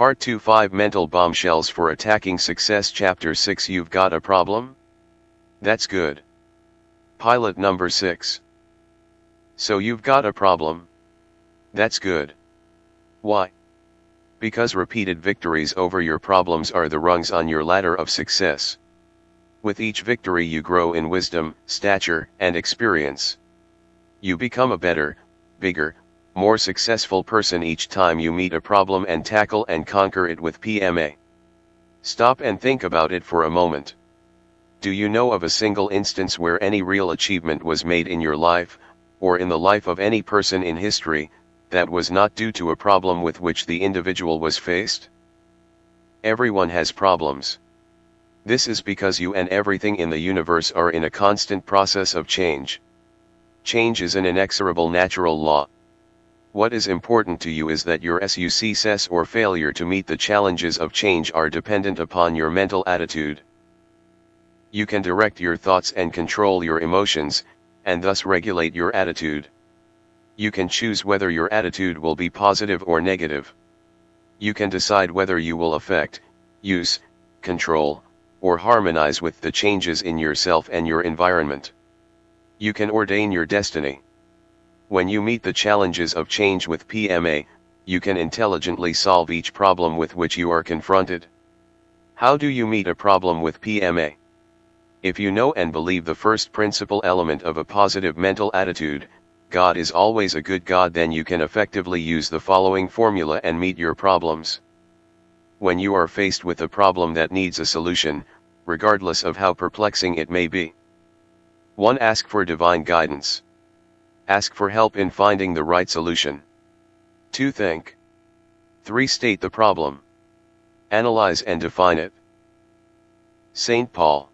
Part 2 5 Mental Bombshells for Attacking Success Chapter 6 You've got a problem? That's good. Pilot number 6. So you've got a problem? That's good. Why? Because repeated victories over your problems are the rungs on your ladder of success. With each victory you grow in wisdom, stature, and experience. You become a better, bigger, more successful person each time you meet a problem and tackle and conquer it with PMA. Stop and think about it for a moment. Do you know of a single instance where any real achievement was made in your life, or in the life of any person in history, that was not due to a problem with which the individual was faced? Everyone has problems. This is because you and everything in the universe are in a constant process of change. Change is an inexorable natural law. What is important to you is that your success or failure to meet the challenges of change are dependent upon your mental attitude. You can direct your thoughts and control your emotions, and thus regulate your attitude. You can choose whether your attitude will be positive or negative. You can decide whether you will affect, use, control, or harmonize with the changes in yourself and your environment. You can ordain your destiny. When you meet the challenges of change with PMA, you can intelligently solve each problem with which you are confronted. How do you meet a problem with PMA? If you know and believe the first principal element of a positive mental attitude, God is always a good God, then you can effectively use the following formula and meet your problems. When you are faced with a problem that needs a solution, regardless of how perplexing it may be. 1. Ask for divine guidance. Ask for help in finding the right solution. 2. Think. 3. State the problem. Analyze and define it. St. Paul.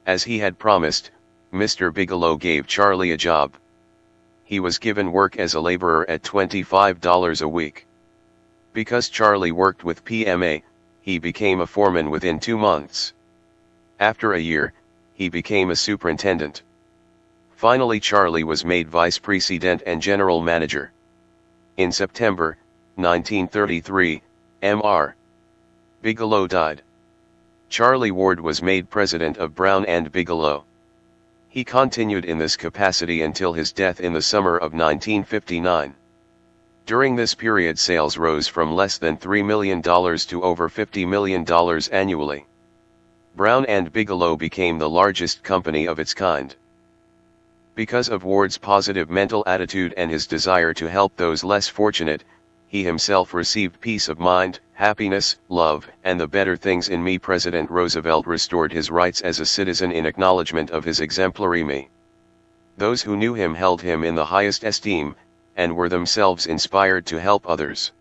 As he had promised, Mr. Bigelow gave Charlie a job. He was given work as a laborer at $25 a week. Because Charlie worked with PMA, he became a foreman within 2 months. After a year, he became a superintendent. Finally, Charlie was made vice president and general manager. In September 1933, Mr. Bigelow died. Charlie Ward was made president of Brown and Bigelow. He continued in this capacity until his death in the summer of 1959. During this period, sales rose from less than $3 million to over $50 million annually. Brown and Bigelow became the largest company of its kind. Because of Ward's positive mental attitude and his desire to help those less fortunate, he himself received peace of mind, happiness, love, and the better things in me. President Roosevelt restored his rights as a citizen in acknowledgement of his exemplary me. Those who knew him held him in the highest esteem, and were themselves inspired to help others.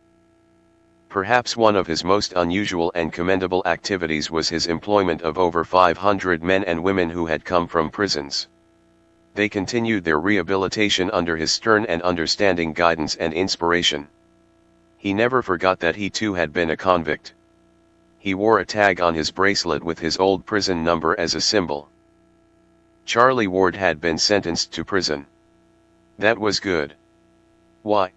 Perhaps one of his most unusual and commendable activities was his employment of over 500 men and women who had come from prisons. They continued their rehabilitation under his stern and understanding guidance and inspiration. He never forgot that he too had been a convict. He wore a tag on his bracelet with his old prison number as a symbol. Charlie Ward had been sentenced to prison. That was good. Why?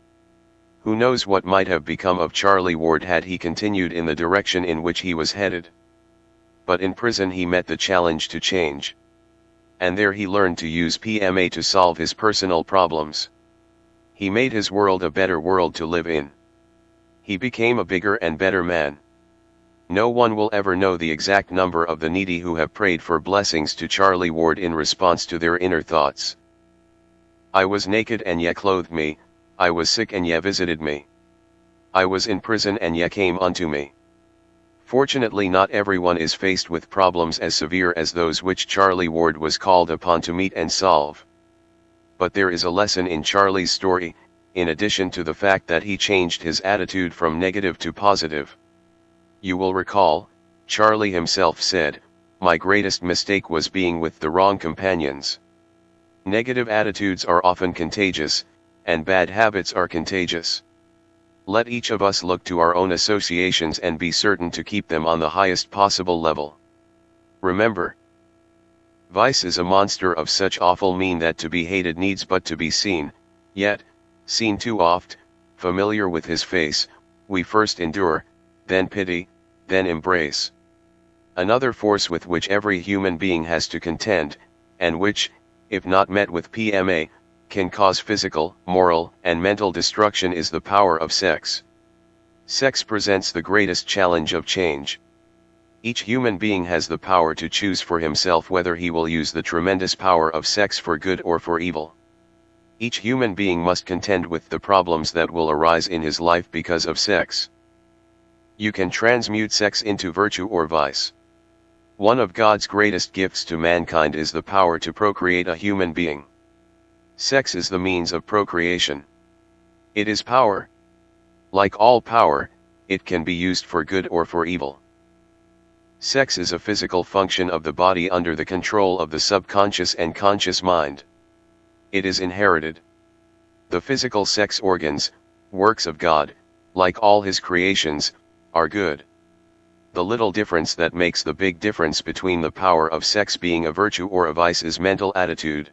Who knows what might have become of Charlie Ward had he continued in the direction in which he was headed? But in prison he met the challenge to change. And there he learned to use PMA to solve his personal problems. He made his world a better world to live in. He became a bigger and better man. No one will ever know the exact number of the needy who have prayed for blessings to Charlie Ward in response to their inner thoughts. I was naked and ye clothed me, I was sick and ye visited me. I was in prison and ye came unto me. Fortunately, not everyone is faced with problems as severe as those which Charlie Ward was called upon to meet and solve. But there is a lesson in Charlie's story, in addition to the fact that he changed his attitude from negative to positive. You will recall, Charlie himself said, "My greatest mistake was being with the wrong companions." Negative attitudes are often contagious, and bad habits are contagious. Let each of us look to our own associations and be certain to keep them on the highest possible level. Remember, vice is a monster of such awful mien that to be hated needs but to be seen, yet, seen too oft, familiar with his face, we first endure, then pity, then embrace. Another force with which every human being has to contend, and which, if not met with PMA, can cause physical, moral, and mental destruction is the power of sex. Sex presents the greatest challenge of change. Each human being has the power to choose for himself whether he will use the tremendous power of sex for good or for evil. Each human being must contend with the problems that will arise in his life because of sex. You can transmute sex into virtue or vice. One of God's greatest gifts to mankind is the power to procreate a human being. Sex is the means of procreation. It is power. Like all power, it can be used for good or for evil. Sex is a physical function of the body under the control of the subconscious and conscious mind. It is inherited. The physical sex organs, works of God, like all His creations, are good. The little difference that makes the big difference between the power of sex being a virtue or a vice is mental attitude.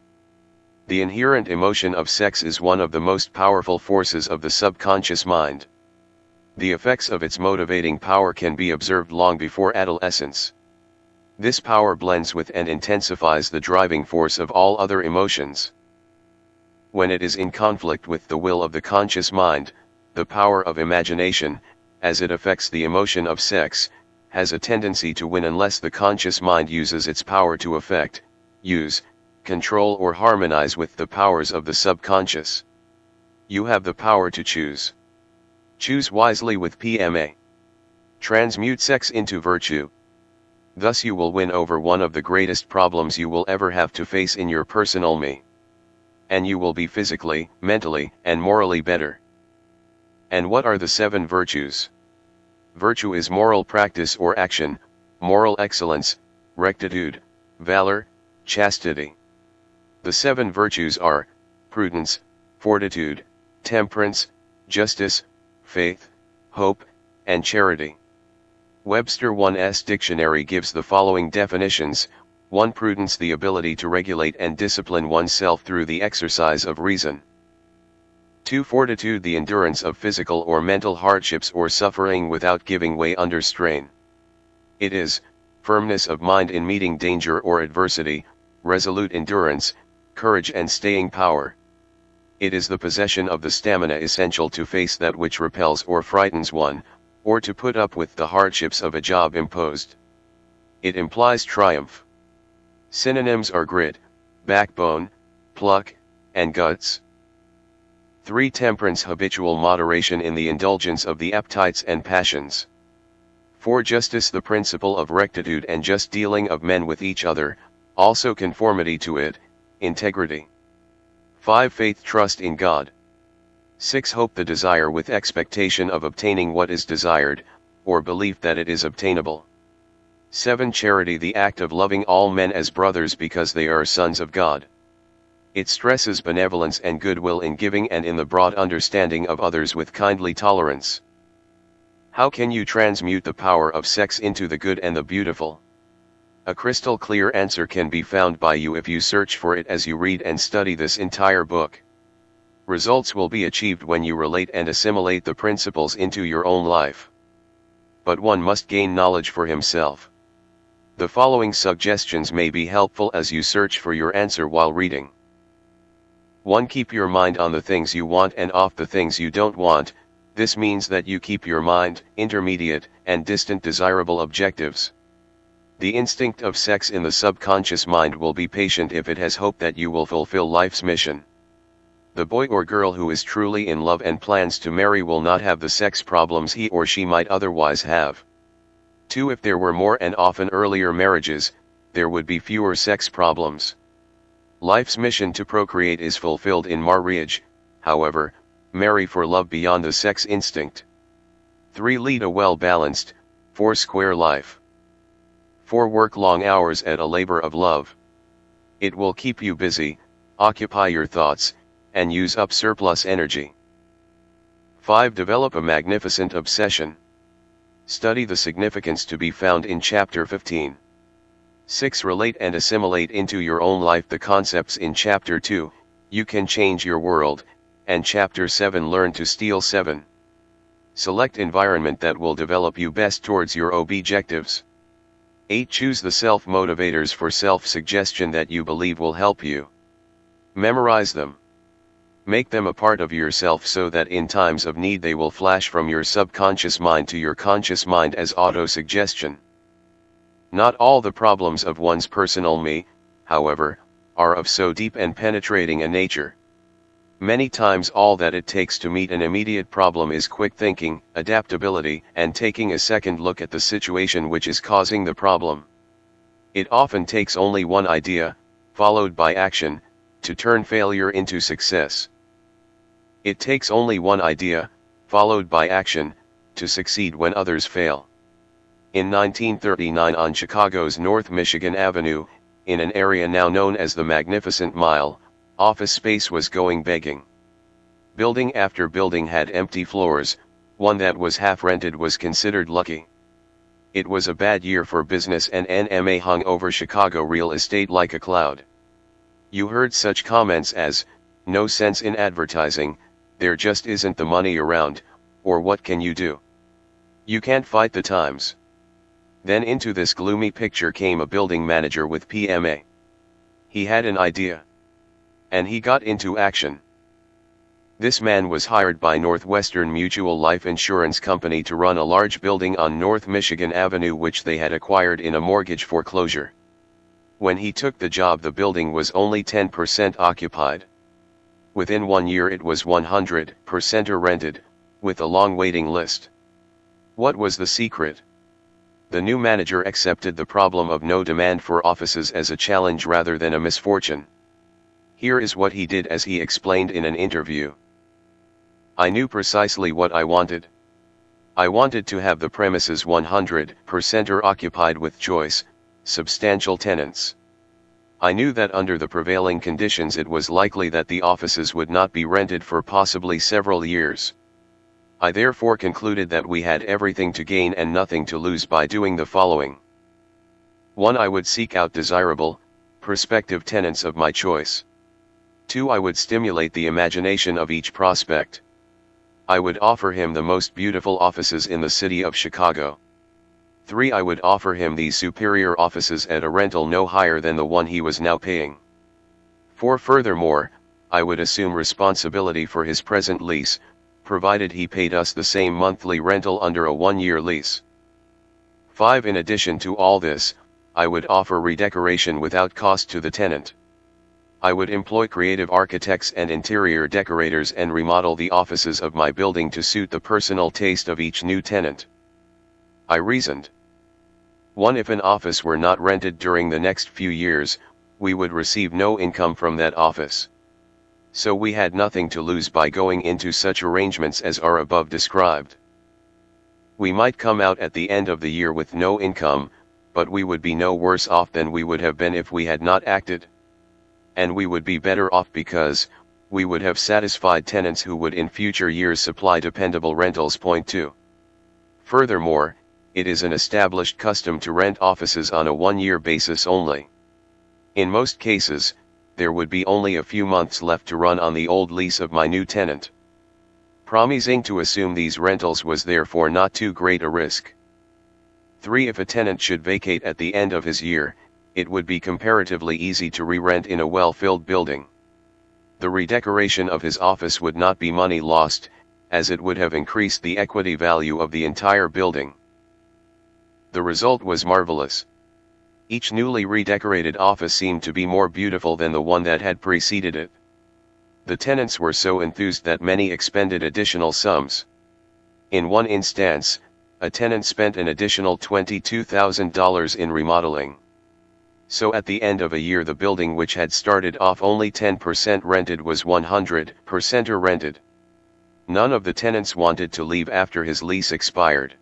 The inherent emotion of sex is one of the most powerful forces of the subconscious mind. The effects of its motivating power can be observed long before adolescence. This power blends with and intensifies the driving force of all other emotions. When it is in conflict with the will of the conscious mind, the power of imagination, as it affects the emotion of sex, has a tendency to win unless the conscious mind uses its power to affect, use, control or harmonize with the powers of the subconscious. You have the power to choose. Choose wisely with PMA. Transmute sex into virtue. Thus you will win over one of the greatest problems you will ever have to face in your personal me. And you will be physically, mentally, and morally better. And what are the 7 virtues? Virtue is moral practice or action, moral excellence, rectitude, valor, chastity. The 7 virtues are prudence, fortitude, temperance, justice, faith, hope, and charity. Webster 1's dictionary gives the following definitions: 1. Prudence, the ability to regulate and discipline oneself through the exercise of reason. 2. Fortitude, the endurance of physical or mental hardships or suffering without giving way under strain. It is firmness of mind in meeting danger or adversity, resolute endurance, courage and staying power. It is the possession of the stamina essential to face that which repels or frightens one, or to put up with the hardships of a job imposed. It implies triumph. Synonyms are grit, backbone, pluck, and guts. 3. Temperance, habitual moderation in the indulgence of the appetites and passions. 4. Justice, the principle of rectitude and just dealing of men with each other, also conformity to it, integrity. 5. Faith, trust in God. 6. Hope, the desire with expectation of obtaining what is desired, or belief that it is obtainable. 7. Charity, the act of loving all men as brothers because they are sons of God. It stresses benevolence and goodwill in giving and in the broad understanding of others with kindly tolerance. How can you transmute the power of sex into the good and the beautiful? A crystal clear answer can be found by you if you search for it as you read and study this entire book. Results will be achieved when you relate and assimilate the principles into your own life. But one must gain knowledge for himself. The following suggestions may be helpful as you search for your answer while reading. 1. Keep your mind on the things you want and off the things you don't want. This means that you keep your mind, intermediate, and distant desirable objectives. The instinct of sex in the subconscious mind will be patient if it has hope that you will fulfill life's mission. The boy or girl who is truly in love and plans to marry will not have the sex problems he or she might otherwise have. 2. If there were more and often earlier marriages, there would be fewer sex problems. Life's mission to procreate is fulfilled in marriage, however, marry for love beyond the sex instinct. 3. Lead a well-balanced, four-square life. 4. Work long hours at a labor of love. It will keep you busy, occupy your thoughts, and use up surplus energy. 5. Develop a magnificent obsession. Study the significance to be found in Chapter 15. 6. Relate and assimilate into your own life the concepts in Chapter 2, You Can Change Your World, and Chapter 7. Learn to Steal 7. Select environment that will develop you best towards your objectives. 8. Choose the self-motivators for self-suggestion that you believe will help you. Memorize them. Make them a part of yourself so that in times of need they will flash from your subconscious mind to your conscious mind as auto-suggestion. Not all the problems of one's personal me, however, are of so deep and penetrating a nature. Many times all that it takes to meet an immediate problem is quick thinking, adaptability, and taking a second look at the situation which is causing the problem. It often takes only one idea, followed by action, to turn failure into success. It takes only one idea, followed by action, to succeed when others fail. In 1939 on Chicago's North Michigan Avenue, in an area now known as the Magnificent Mile, office space was going begging. Building after building had empty floors, one that was half rented was considered lucky. It was a bad year for business and NMA hung over Chicago real estate like a cloud. You heard such comments as, "No sense in advertising, there just isn't the money around," or "What can you do? You can't fight the times." Then into this gloomy picture came a building manager with PMA. He had an idea. And he got into action. This man was hired by Northwestern Mutual Life Insurance Company to run a large building on North Michigan Avenue which they had acquired in a mortgage foreclosure. When he took the job, the building was only 10% occupied. Within 1 year it was 100% rented, with a long waiting list. What was the secret? The new manager accepted the problem of no demand for offices as a challenge rather than a misfortune. Here is what he did as he explained in an interview. "I knew precisely what I wanted. I wanted to have the premises 100% occupied with choice, substantial tenants. I knew that under the prevailing conditions it was likely that the offices would not be rented for possibly several years. I therefore concluded that we had everything to gain and nothing to lose by doing the following. 1. I would seek out desirable, prospective tenants of my choice. 2. I would stimulate the imagination of each prospect. I would offer him the most beautiful offices in the city of Chicago. 3. I would offer him these superior offices at a rental no higher than the one he was now paying. 4. Furthermore, I would assume responsibility for his present lease, provided he paid us the same monthly rental under a 1-year lease. 5. In addition to all this, I would offer redecoration without cost to the tenant. I would employ creative architects and interior decorators and remodel the offices of my building to suit the personal taste of each new tenant." I reasoned. 1. If an office were not rented during the next few years, we would receive no income from that office. So we had nothing to lose by going into such arrangements as are above described. We might come out at the end of the year with no income, but we would be no worse off than we would have been if we had not acted. And we would be better off because we would have satisfied tenants who would in future years supply dependable rentals. Point 2. Furthermore, it is an established custom to rent offices on a 1-year basis only. In most cases, there would be only a few months left to run on the old lease of my new tenant. Promising to assume these rentals was therefore not too great a risk. 3. If a tenant should vacate at the end of his year, it would be comparatively easy to re-rent in a well-filled building. The redecoration of his office would not be money lost, as it would have increased the equity value of the entire building. The result was marvelous. Each newly redecorated office seemed to be more beautiful than the one that had preceded it. The tenants were so enthused that many expended additional sums. In one instance, a tenant spent an additional $22,000 in remodeling. So at the end of a year the building, which had started off only 10% rented, was 100% rented. None of the tenants wanted to leave after his lease expired.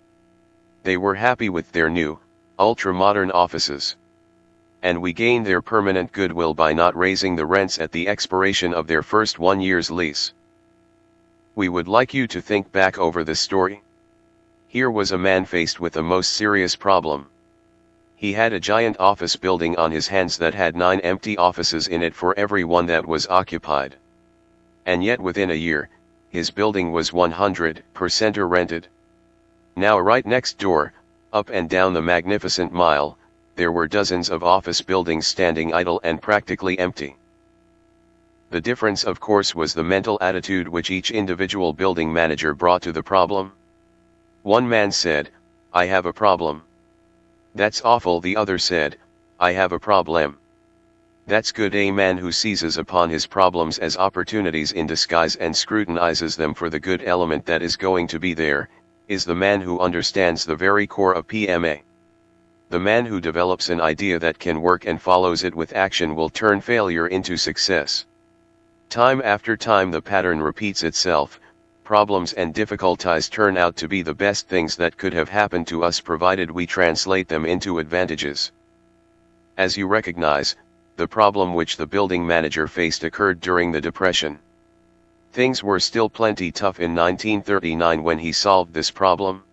They were happy with their new, ultra-modern offices. And we gained their permanent goodwill by not raising the rents at the expiration of their first 1 year's lease. We would like you to think back over this story. Here was a man faced with a most serious problem. He had a giant office building on his hands that had 9 empty offices in it for every one that was occupied. And yet within a year, his building was 100% rented. Now right next door, up and down the magnificent mile, there were dozens of office buildings standing idle and practically empty. The difference of course was the mental attitude which each individual building manager brought to the problem. One man said, "I have a problem." "That's awful," the other said, "I have a problem." That's good. A man who seizes upon his problems as opportunities in disguise and scrutinizes them for the good element that is going to be there, is the man who understands the very core of PMA. The man who develops an idea that can work and follows it with action will turn failure into success. Time after time the pattern repeats itself. Problems and difficulties turn out to be the best things that could have happened to us provided we translate them into advantages. As you recognize, the problem which the building manager faced occurred during the Depression. Things were still plenty tough in 1939 when he solved this problem.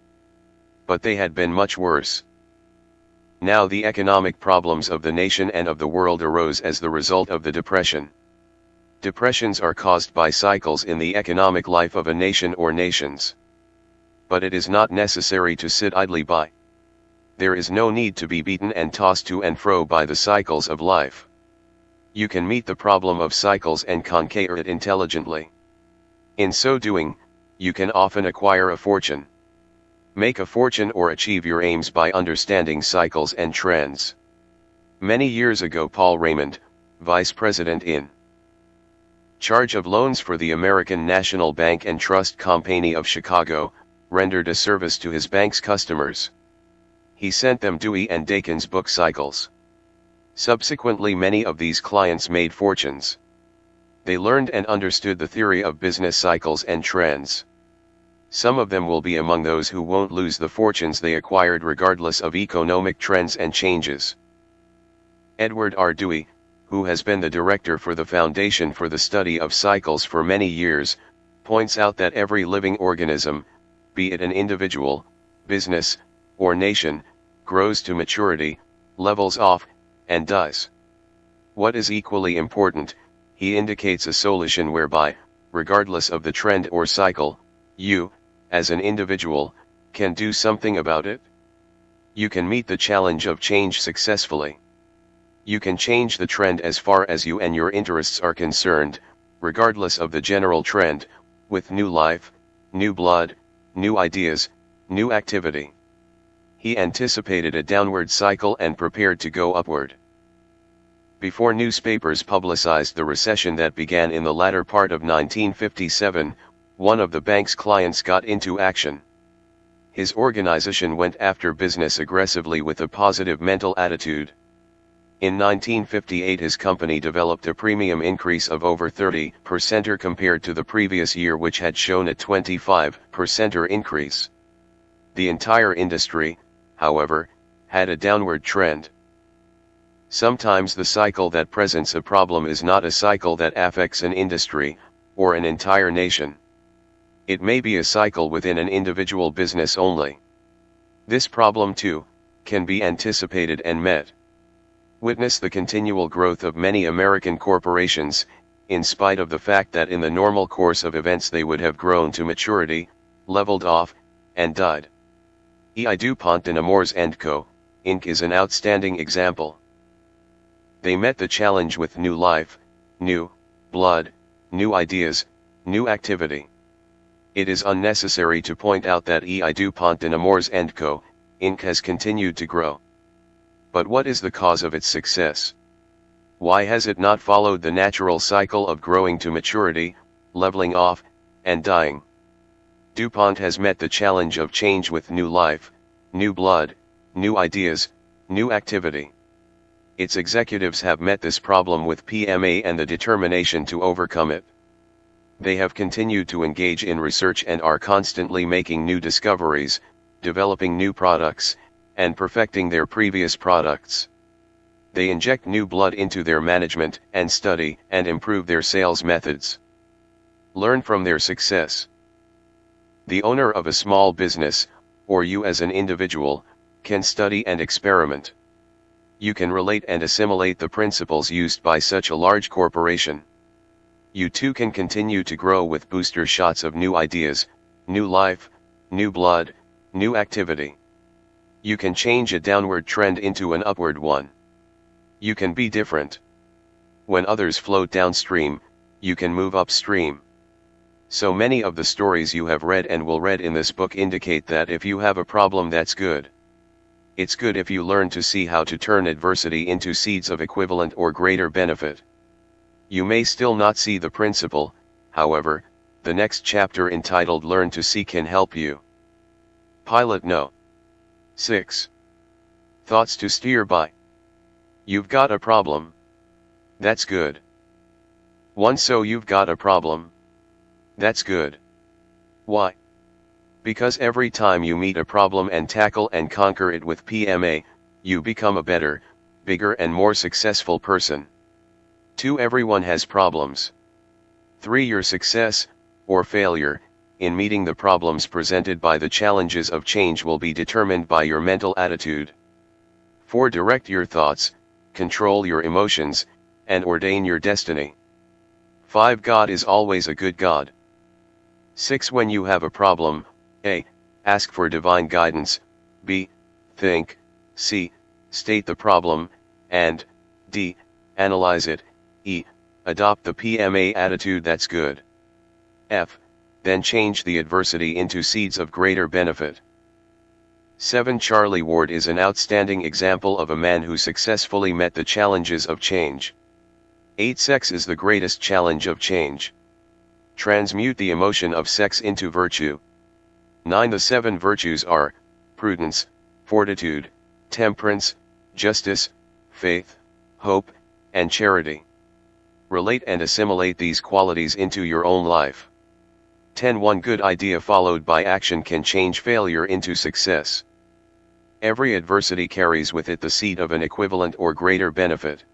But they had been much worse. Now the economic problems of the nation and of the world arose as the result of the Depression. Depressions are caused by cycles in the economic life of a nation or nations. But it is not necessary to sit idly by. There is no need to be beaten and tossed to and fro by the cycles of life. You can meet the problem of cycles and conquer it intelligently. In so doing, you can often acquire a fortune. Make a fortune or achieve your aims by understanding cycles and trends. Many years ago, Paul Raymond, vice president in charge of loans for the American National Bank and Trust Company of Chicago, rendered a service to his bank's customers. He sent them Dewey and Dakin's book cycles. Subsequently, many of these clients made fortunes. They learned and understood the theory of business cycles and trends. Some of them will be among those who won't lose the fortunes they acquired regardless of economic trends and changes. Edward R. Dewey, who has been the director for the Foundation for the Study of Cycles for many years, points out that every living organism, be it an individual, business, or nation, grows to maturity, levels off, and dies. What is equally important, he indicates a solution whereby, regardless of the trend or cycle, you, as an individual, can do something about it. You can meet the challenge of change successfully. You can change the trend as far as you and your interests are concerned, regardless of the general trend, with new life, new blood, new ideas, new activity. He anticipated a downward cycle and prepared to go upward. Before newspapers publicized the recession that began in the latter part of 1957, one of the bank's clients got into action. His organization went after business aggressively with a positive mental attitude. In 1958 his company developed a premium increase of over 30% compared to the previous year, which had shown a 25% increase. The entire industry, however, had a downward trend. Sometimes the cycle that presents a problem is not a cycle that affects an industry, or an entire nation. It may be a cycle within an individual business only. This problem too, can be anticipated and met. Witness the continual growth of many American corporations, in spite of the fact that in the normal course of events they would have grown to maturity, leveled off, and died. E.I. DuPont de Nemours & Co., Inc. is an outstanding example. They met the challenge with new life, new blood, new ideas, new activity. It is unnecessary to point out that E.I. DuPont de Nemours & Co., Inc. has continued to grow. But what is the cause of its success? Why has it not followed the natural cycle of growing to maturity, leveling off, and dying? DuPont has met the challenge of change with new life, new blood, new ideas, new activity. Its executives have met this problem with PMA and the determination to overcome it. They have continued to engage in research and are constantly making new discoveries, developing new products, and perfecting their previous products. They inject new blood into their management and study and improve their sales methods. Learn from their success. The owner of a small business, or you as an individual, can study and experiment. You can relate and assimilate the principles used by such a large corporation. you too can continue to grow with booster shots of new ideas, new life, new blood, new activity. You can change a downward trend into an upward one. You can be different. When others float downstream, you can move upstream. So many of the stories you have read and will read in this book indicate that if you have a problem, that's good. It's good if you learn to see how to turn adversity into seeds of equivalent or greater benefit. You may still not see the principle, however, the next chapter entitled Learn to See can help you. Pilot No. 6. Thoughts to steer by. You've got a problem. That's good. 1. So you've got a problem. That's good. Why? Because every time you meet a problem and tackle and conquer it with PMA, you become a better, bigger and more successful person. 2. Everyone has problems. 3. Your success, or failure, in meeting the problems presented by the challenges of change will be determined by your mental attitude. 4. Direct your thoughts, control your emotions, and ordain your destiny. 5. God is always a good God. 6. When you have a problem, A. Ask for divine guidance, B. Think, C. State the problem, and D. Analyze it, E. Adopt the PMA attitude that's good. F. Then change the adversity into seeds of greater benefit. 7. Charlie Ward is an outstanding example of a man who successfully met the challenges of change. 8. Sex is the greatest challenge of change. Transmute the emotion of sex into virtue. 9. The 7 virtues are prudence, fortitude, temperance, justice, faith, hope, and charity. Relate and assimilate these qualities into your own life. 10. One good idea followed by action can change failure into success. Every adversity carries with it the seed of an equivalent or greater benefit.